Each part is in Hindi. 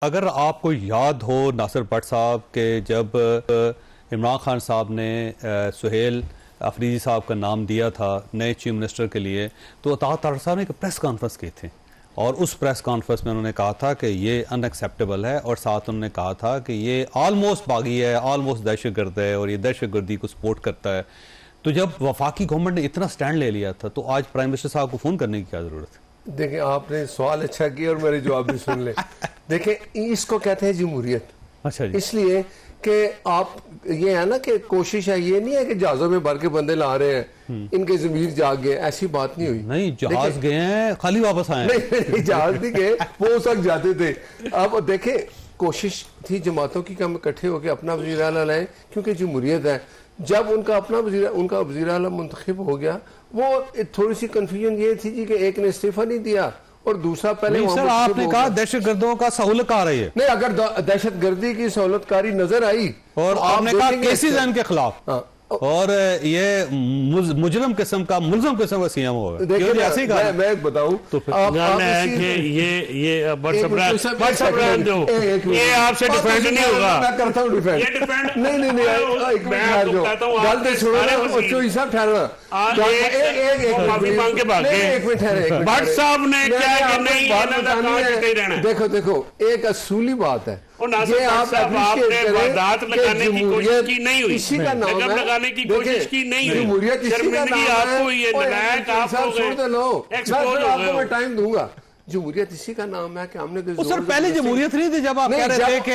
अगर आपको याद हो नासिर भट्ट साहब के जब इमरान खान साहब ने सुहेल अफरीदी साहब का नाम दिया था नए चीफ मिनिस्टर के लिए, तो अता तारड़ साहब ने एक प्रेस कॉन्फ्रेंस की थी और उस प्रेस कॉन्फ्रेंस में उन्होंने कहा था कि ये अनएक्सेप्टेबल है और साथ उन्होंने कहा था कि ये ऑलमोस्ट बागी है, ऑलमोस्ट दहशतगर्द है और ये दहशतगर्दी को सपोर्ट करता है। तो जब वफाकी गवर्नमेंट ने इतना स्टैंड ले लिया था तो आज प्राइम मिनिस्टर साहब को फ़ोन करने की क्या ज़रूरत है? देखिए, आपने सवाल अच्छा किया और मेरे जवाब भी सुन ले। देखिए, इसको कहते हैं जमहूरियत। अच्छा जी। इसलिए कि आप ये है ना कि कोशिश है, ये नहीं है कि जहाजों में भर के बंदे ला रहे हैं, इनके जमीर जाग गए, ऐसी बात नहीं हुई। नहीं, जहाज गए हैं, खाली वापस आए। नहीं, जहाज नहीं गए, वो उस वक्त जाते थे। अब देखे, कोशिश थी जमातों की कि हम इकट्ठे होकर अपना वज़ीर आला लाएं, क्योंकि जमहूरियत है। जब उनका वज़ीर आला मुंतखब हो गया, वो थोड़ी सी कंफ्यूजन ये थी जी कि एक ने इस्तीफा नहीं दिया और दूसरा पहले सर आपने कहा दहशतगर्दों का सहूलत आ रही है। नहीं, अगर दहशतगर्दी की सहूलतकारी नजर आई और आपने कहा केसेस इनके खिलाफ और ये मुजरम किस्म का सीएम होगा। देखिए, मैं बताऊं तो ये आपसे डिफेंड नहीं होगा। मैं करता हूं डिफेंड। नहीं, भट्ट साहब ने क्या, देखो एक असूली बात है, ये आपने वारदात लगाने की कोशिश की नहीं हुई, इसी का नाम है, लगाने की कोशिश की नहीं हुई, जमहूरियत इसी का नाम है। आपको ये नलायक आपको मैं टाइम दूंगा। जमहूरियत इसी का नाम है कि हमने सर पहले जमहूरियत नहीं थी जब आप कह रहे थे कि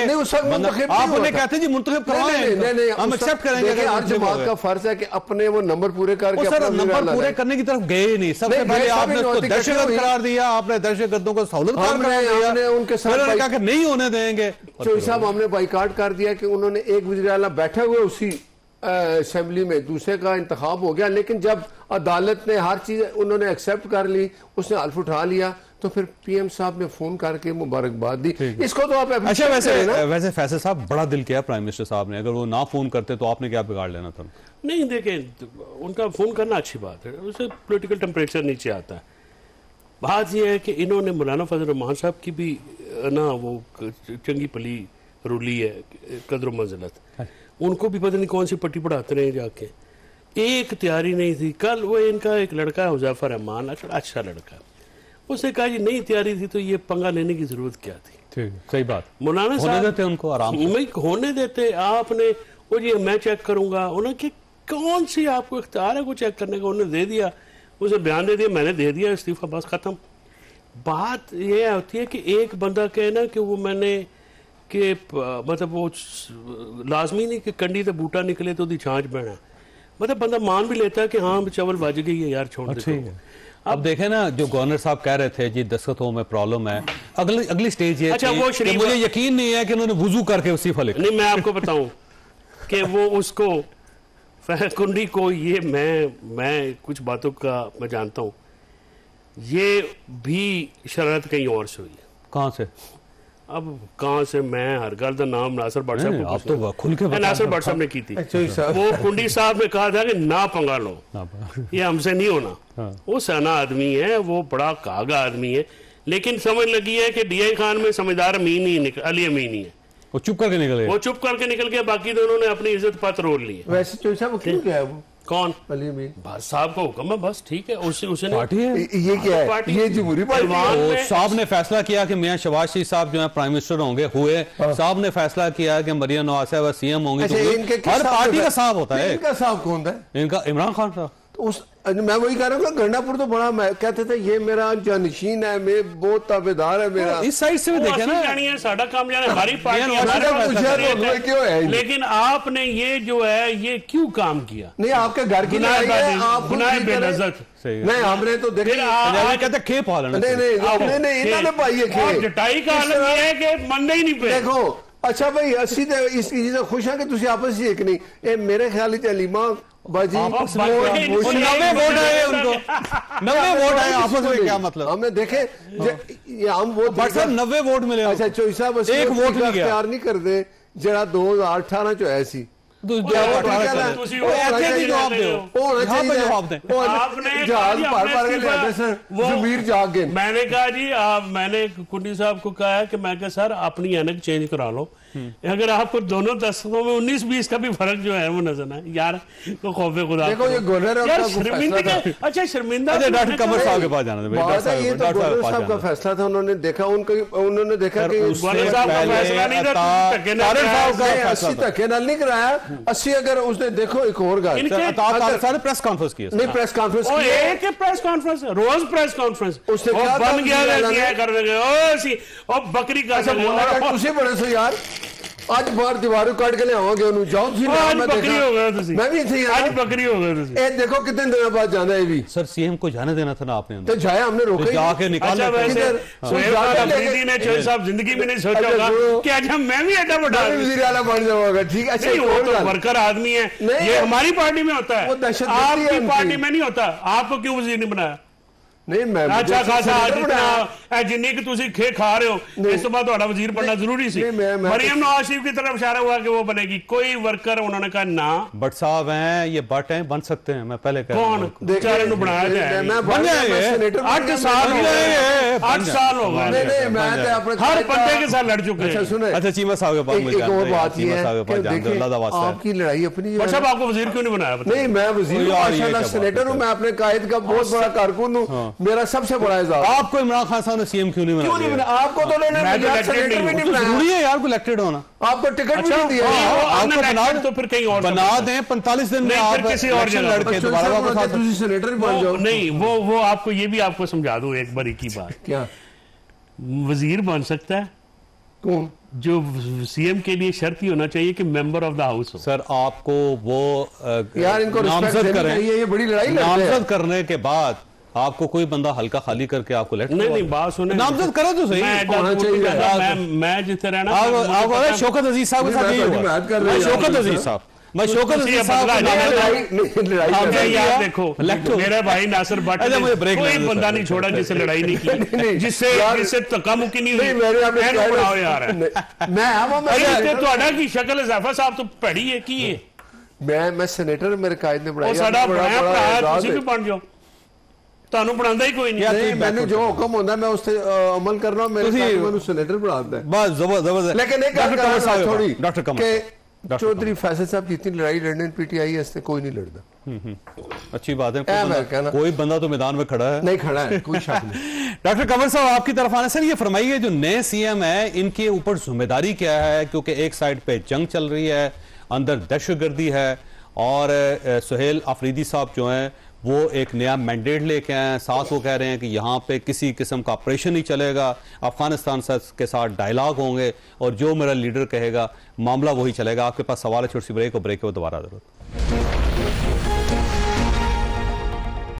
आप उन्हें कहते जी मुंतखब करवाएं, नहीं हम एक्सेप्ट करेंगे। हर जमात का फर्ज है कि अपने वो नंबर पूरे करके सर नंबर पूरे करने की तरफ गए नहीं। सबसे पहले आपने उसको दहशतगर्द करार दिया, आपने दहशतगर्दों को सहूलत उनके साथ कहा कि नहीं होने देंगे। चौधरी साहब, हमने बाइकाट कर दिया कि उन्होंने एक वज़ीर आला बैठे हुए उसी असेंबली में, दूसरे का इंतखाब हो गया, लेकिन जब अदालत ने हर चीज उन्होंने एक्सेप्ट कर ली, उसने हल्फ उठा लिया, तो फिर पीएम साहब ने फोन करके मुबारकबाद दी। इसको तो आप अच्छा वैसे फैसल साहब बड़ा दिल किया प्राइम मिनिस्टर साहब ने, अगर वो ना फोन करते तो आपने क्या बिगाड़ लेना था? नहीं, देखें, उनका फोन करना अच्छी बात है, उससे पॉलिटिकल टेम्परेचर नीचे आता है। बात यह है कि इन्होंने मौलाना फजल रहमान साहब की भी ना वो चंगी पली रूली है, कदर मंजिलत, उनको भी पता नहीं कौन सी पट्टी पढ़ाते रहे जाके, एक तैयारी नहीं थी। कल वो इनका एक लड़का है हुज़ैफा रहमान, अच्छा लड़का, उसने कहा जी नहीं तैयारी थी तो ये पंगा लेने की जरूरत क्या थी। ठीक, सही बात। मौलाना साहब देते उनको आराम होने देते, आपने वो जी मैं चेक करूंगा, उन्होंने कौन सी आपको इख्तियार है को चेक करने का, उन्होंने दे दिया, उसे बयान दे दिया, मैंने दे दिया इस्तीफा, बस खत्म। बात यह होती है कि एक बंदा कहे ना कि वो मैंने कि मतलब वो लाजमी नहीं कि कंडी तो बूटा निकले तो छांच बना, मतलब बंदा मान भी लेता है कि हाँ चवल बज गई है यार, छोड़ देते। अब देखें ना, जो गवर्नर साहब कह रहे थे जी दस्तखतों में प्रॉब्लम है, अगली स्टेज ये अच्छा, वो कि मुझे यकीन नहीं है कि उन्होंने वुजू करके इस्तीफा लिखा। नहीं, मैं आपको बताऊं कि वो उसको कुंडी को ये मैं कुछ बातों का मैं जानता हूं, ये भी शरारत कहीं और से हुई है। कहां से? अब कहां से, मैं हर घर का नाम नासिर भट्ट साहब आप तो खुल के नासिर भट्ट साहब ने की थी। वो कुंडी साहब ने कहा था कि ना पंगा लो, ये हमसे नहीं होना। वो सना आदमी है, वो बड़ा कागा आदमी है, लेकिन समझ लगी है कि डीआई खान में समझदार अमीन ही अली अमीन ही है, वो चुप करके निकल गया, बाकी दोनों ने अपनी इज्जत पत रोल ली। वैसे चौधरी साहब क्यों गया है वो? कौन? अली अमीन साहब का हुक्म है, बस ठीक है, उसने पार्टी है, ये क्या है? ये जमहूरी पार्टी साहब ने फैसला किया कि मियां शहबाज शरीफ साहब जो है प्राइम मिनिस्टर होंगे, हुए साहब ने फैसला किया कि मरियम नवाज साहब सीएम होंगे। हर पार्टी का साहब होता है। इनका साहब कौन है? इनका इमरान खान साहब। तो उस मैं वही कह रहा हूँ, गंडापुर तो बड़ा, मैं कहते थे ये मेरा जानशीन है, मैं बहुत ताबेदार है मेरा। इस साइड से भी देखे ना, साडा काम जाने हमारी पार्टी, लेकिन आपने ये जो है ये क्यों काम किया? नहीं, आपके घर की नहीं, हमने तो देखे कहते खेप पालन, नहीं इन्होंने पाई है खेप, जटाई का आलम ये है कि मंदे ही नहीं पे। देखो अच्छा भाई, अस्सी इस चीज से खुश है कि तुम आपस ही एक नहीं, ये मेरे ख्याल अलीमा बाजी 90 वोट आए उनको, 90 वोट आए आपस में, क्या मतलब? हमने देखे हम वो 90 वोट मिले। अच्छा चौधरी साहब, एक वोट इख्तियार नहीं करते जरा 2018 जो है सी मैंने कहा जी मैंने कुंडी साहब को कहा कि मैं सर अपनी एनक चेंज करा लो, अगर आपको दोनों दस्तकों में 19-20 का भी फर्क जो है वो नजर ना यार तो खौफे खुदा। देखो ये गवर्नर शर्मिंदा, अच्छा शर्मिंदा डॉक्टर कमर साहब के पास जाना था, ये तो गवर्नर साहब का फैसला था, उन्होंने देखा उन्होंने देखा कि धक्के नाल नहीं कराया 80 अगर उसने देखो एक और गल सारे प्रेस कॉन्फ्रेंस की नहीं प्रेस कॉन्फ्रेंस प्रेस कॉन्फ्रेंस रोज प्रेस कॉन्फ्रेंस उसने बन गया कर बकरी का बड़े सो यार ਅੱਜ ਬਾਹਰ ਦੀਵਾਰੋਂ ਕੱਢ ਕੇ ਲਿਆਵਾਂਗੇ ਉਹਨੂੰ ਜਾਓ ਤੁਸੀਂ ਮੈਂ ਬਕਰੀ ਹੋ ਗਿਆ ਤੁਸੀਂ मैं भी ਇੱਥੇ आज बकरी हो गए ਤੁਸੀਂ ਇਹ देखो कितने दिनों बाद जाना है भी सर सीएम को जाने देना था ना आपने तो जाया हमने रोका ही जाके निकाल अफरीदी ने चौधरी साहब जिंदगी में नहीं सोचा होगा कि आज मैं भी ऐसा बड़ा वजीर आला बन जाऊंगा ठीक अच्छा वो तो वर्कर आदमी है, ये हमारी पार्टी में होता है, आपकी पार्टी में नहीं होता, आपको क्यों वजीर नहीं बनाया? नहीं मैं अच्छा खासा जिन्नी कि तुसी खे खा रहे हो इस बाद थोड़ा वजीर बनना जरूरी सी। मरियम नवाज शरीफ की तरफ इशारा हुआ कि वो बनेगी, कोई वर्कर उन्होंने कहा ना बट साहब हैं ये बट हैं बन सकते हैं, मैं पहले कह कौन बेचारे को बनाया जाए बन जाएंगे 8 साल हो गए 8 साल हो गए हर बंदे के साथ लड़ चुके हैं। सुने अच्छा चीमा साहब के पास एक और बात ये है आपकी लड़ाई अपनी अच्छा आपको वजीर क्यों नहीं बनाया? नहीं मैं वजीर माशाल्लाह सेनेटर हूं, मैं अपने कायद का बहुत बड़ा कारकुन हूं, मेरा सबसे बड़ा इजाफा। आपको इमरान खान साहब ने सीएम क्यों नहीं बनाया? आपको तो जरूरी है यार इलेक्टेड होना, आपको टिकट भी नहीं दिया आपको बना तो फिर कहीं और बना दें 45 दिन में आप किसी और जगह लड़के दोबारा वापस सेनेटर बन जाओ। नहीं वो आपको ये भी आपको समझा दूं एक बारी की बात, क्या वजीर बन सकता है कौन? जो सीएम के लिए शर्त ही होना चाहिए कि मेंबर ऑफ द हाउस हो। सर आपको वो यार इनको नामजद करें, ये बड़ी लड़ाई नामजद करने के बाद आपको कोई बंदा हल्का खाली करके आपको लेट नहीं बात सुने नामजद करो तो सही मैं जितने रहना आप शौकत अजीज साहब के साथ यही हुआ, शौकत अजीज साहब मैं शौकत अजीज साहब यार देखो मेरा भाई नासिर भट्ट कोई बंदा नहीं छोड़ा जिससे लड़ाई नहीं की, जिससे धक्का मुक्की नहीं हुई यार की शक्ल इजाफा साहब तो भैड़ी है की मैं सेनेटर मेरे कायद ने बनाया बन जाओ ਤੁਹਾਨੂੰ ਬਣਾਉਂਦਾ ਹੀ ਕੋਈ ਨਹੀਂ ਮੈਨੂੰ ਜੋ ਹੁਕਮ ਹੁੰਦਾ ਮੈਂ ਉਸ ਤੇ ਅਮਲ ਕਰਨਾ, ਮੇਰੇ ਸਾਥ ਮੈਨੂੰ ਸੈਨੇਟਰ ਬਣਾਉਂਦਾ ਹੈ बस जबरदस्त। लेकिन एक डॉक्टर साहब थोड़ी डॉक्टर कमर चौधरी फैसल साहब जितनी लड़ाई लड़ने पीटीआई है कोई नहीं लड़ता। अच्छी बात है, कोई बंदा तो मैदान में खड़ा है नहीं, खड़ा है कोई शक नहीं। डॉक्टर कमर साहब आपकी तरफ आने सर ये फरमाइए जो नए सीएम है इनके ऊपर जिम्मेदारी क्या है, क्योंकि एक साइड पे जंग चल रही है, अंदर दहशतगर्दी है और सुहेल अफरीदी साहब जो हैं वो एक नया मैंडेट लेके आए हैं, साथ वो कह रहे हैं कि यहाँ पे किसी किस्म का ऑपरेशन नहीं चलेगा, अफगानिस्तान के साथ डायलॉग होंगे और जो मेरा लीडर कहेगा मामला वही चलेगा। आपके पास सवाल है, छोटी सी ब्रेक और ब्रेक के बाद दोबारा जरूरत।